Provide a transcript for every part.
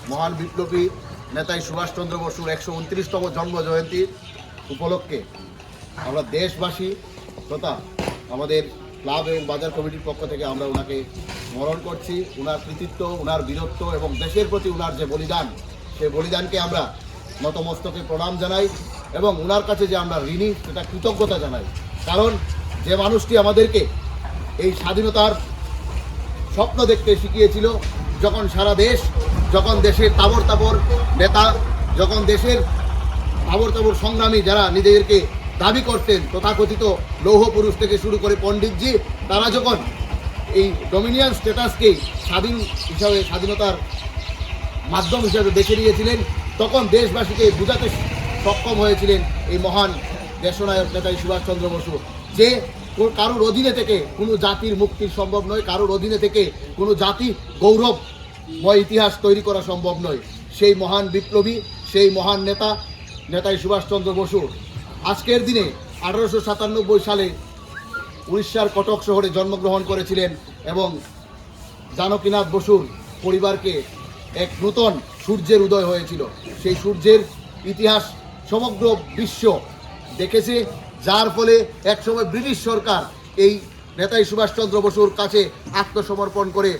মহান বিপ্লবী নেতাজি সুভাষচন্দ্র বসুর 129তম জন্ম জয়ন্তী উপলক্ষে আমরা দেশবাসী তথা আমাদের ক্লাব এবং বাজার কমিটির পক্ষ থেকে আমরা ওনাকে স্মরণ করছি। ওনার কৃতিত্ব, ওনার বীরত্ব এবং দেশের প্রতি ওনার যে বলিদান, সেই বলিদানকে আমরা নতমস্তকে প্রণাম জানাই এবং ওনার কাছে যে আমরা ঋণী সেটা কৃতজ্ঞতা জানাই। কারণ যে মানুষটি আমাদেরকে এই স্বাধীনতার স্বপ্ন দেখতে শিখিয়েছিল, যখন সারা দেশ, যখন দেশের তাবর তাবর নেতা, যখন দেশের তাবর তাবর সংগ্রামী যারা নিজেদেরকে দাবি করতেন, তথাকথিত লৌহ পুরুষ থেকে শুরু করে পণ্ডিতজি, তারা যখন এই ডোমিনিয়ন স্ট্যাটাসকে স্বাধীনতার মাধ্যম হিসাবে বেছে নিয়েছিলেন, তখন দেশবাসীকে বোঝাতে সক্ষম হয়েছিলেন এই মহান দেশনায়ক নেতাজি সুভাষচন্দ্র বসু যে কারোর অধীনে থেকে কোনো জাতির মুক্তির সম্ভব নয়, কারোর অধীনে থেকে কোনো জাতি গৌরবময় ইতিহাস তৈরি করা সম্ভব নয়। সেই মহান বিপ্লবী, সেই মহান নেতা নেতাজি সুভাষচন্দ্র বসু আজকের দিনে 1897 সালে উড়িষ্যার কটক শহরে জন্মগ্রহণ করেছিলেন এবং জানকীনাথ বসুর পরিবারকে এক নূতন সূর্যের উদয় হয়েছিল। সেই সূর্যের ইতিহাস সমগ্র বিশ্ব দেখেছে, যার ফলে একসময় ব্রিটিশ সরকার এই নেতাজি সুভাষচন্দ্র বসুর কাছে আত্মসমর্পণ করে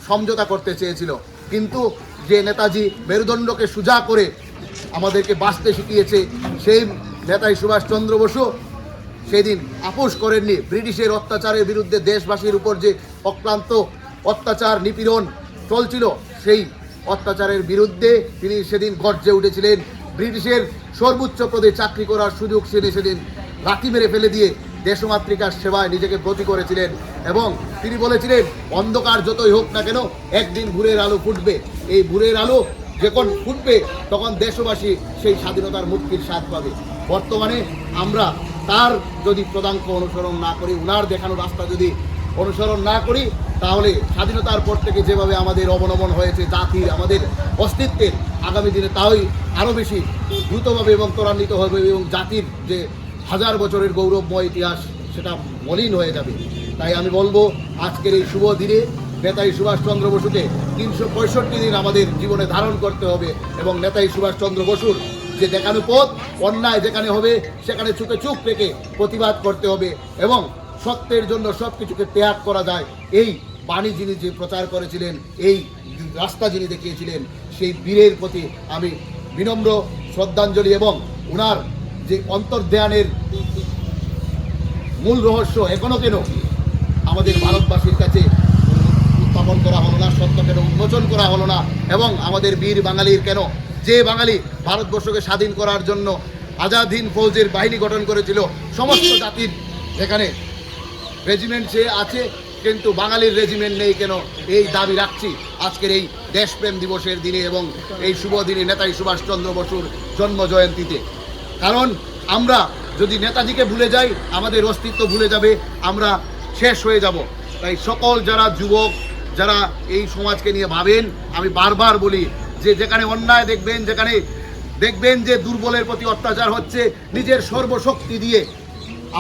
সমঝোতা করতে চেয়েছিল, কিন্তু যে নেতাজি মেরুদণ্ডকে সোজা করে আমাদেরকে বাঁচতে শিখিয়েছে, সেই নেতাজি সুভাষচন্দ্র বসু সেদিন আপোষ করেননি। ব্রিটিশের অত্যাচারের বিরুদ্ধে দেশবাসীর উপর যে অক্লান্ত অত্যাচার নিপীড়ন চলছিল, সেই অত্যাচারের বিরুদ্ধে তিনি সেদিন গর্জে উঠেছিলেন। ব্রিটিশের সর্বোচ্চ পদে চাকরি করার সুযোগ সেদিন লাথি মেরে ফেলে দিয়ে দেশমাতৃকার সেবায় নিজেকে ব্রতী করেছিলেন এবং তিনি বলেছিলেন, অন্ধকার যতই হোক না কেন একদিন ভোরের আলো ফুটবে। এই ভোরের আলো যখন ফুটবে তখন দেশবাসী সেই স্বাধীনতার মুক্তির স্বাদ পাবে। বর্তমানে আমরা তার যদি পদাঙ্ক অনুসরণ না করি, উনার দেখানো রাস্তা যদি অনুসরণ না করি, তাহলে স্বাধীনতার পর থেকে যেভাবে আমাদের অবনমন হয়েছে জাতির, আমাদের অস্তিত্বের, আগামী দিনে তাই আরও বেশি দ্রুতভাবে এবং ত্বরান্বিত হবে এবং জাতির যে হাজার বছরের গৌরবময় ইতিহাস সেটা মলিন হয়ে যাবে। তাই আমি বলবো, আজকের এই শুভ দিনে নেতাজি সুভাষচন্দ্র বসুকে 365 দিন আমাদের জীবনে ধারণ করতে হবে এবং নেতাজি সুভাষচন্দ্র বসুর যে দেখানো পথ, অন্যায় যেখানে হবে সেখানে চুপে চুপ রেখে প্রতিবাদ করতে হবে এবং সত্যের জন্য সব কিছুকে ত্যাগ করা যায়, এই বাণী যিনি যে প্রচার করেছিলেন, এই রাস্তা যিনি দেখিয়েছিলেন, সেই বীরের প্রতি আমি বিনম্র শ্রদ্ধাঞ্জলি এবং ওনার যে অন্তর্ধানের মূল রহস্য এখনো কেন আমাদের ভারতবাসীর কাছে উত্থাপন করা হলো না, সত্য কেন উন্মোচন করা হলো না এবং আমাদের বীর বাঙালির কেন, যে বাঙালি ভারতবর্ষকে স্বাধীন করার জন্য আজাদ হিন্দ ফৌজের বাহিনী গঠন করেছিল, সমস্ত জাতির যেখানে রেজিমেন্ট সে আছে কিন্তু বাঙালির রেজিমেন্ট নেই কেন, এই দাবি রাখছি আজকের এই দেশপ্রেম দিবসের দিনে এবং এই শুভ দিনে নেতাজি সুভাষচন্দ্র বসুর জন্ম জয়ন্তীতে। কারণ আমরা যদি নেতাজিকে ভুলে যাই, আমাদের অস্তিত্ব ভুলে যাবে, আমরা শেষ হয়ে যাব। তাই সকল যারা যুবক, যারা এই সমাজকে নিয়ে ভাবেন, আমি বারবার বলি যে যেখানে অন্যায় দেখবেন, যেখানে দেখবেন যে দুর্বলের প্রতি অত্যাচার হচ্ছে, নিজের সর্বশক্তি দিয়ে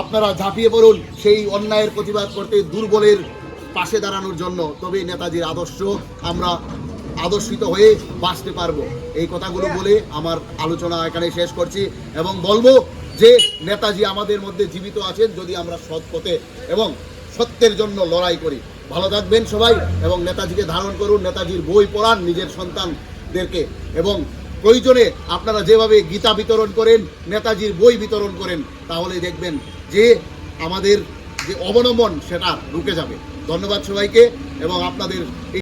আপনারা ঝাঁপিয়ে পড়ুন সেই অন্যায়ের প্রতিবাদ করতে, দুর্বলের পাশে দাঁড়ানোর জন্য। তবেই নেতাজির আদর্শ আমরা আদর্শিত হয়ে বাঁচতে পারবো। এই কথাগুলো বলে আমার আলোচনা এখানে শেষ করছি এবং বলবো যে নেতাজি আমাদের মধ্যে জীবিত আছেন যদি আমরা সৎ পথে এবং সত্যের জন্য লড়াই করি। ভালো থাকবেন সবাই এবং নেতাজিকে ধারণ করুন, নেতাজির বই পড়ান নিজের সন্তানদেরকে এবং প্রয়োজনে আপনারা যেভাবে গীতা বিতরণ করেন, নেতাজির বই বিতরণ করেন, তাহলে দেখবেন যে আমাদের যে অবনমন সেটা রুকে যাবে। ধন্যবাদ সবাইকে এবং আপনাদের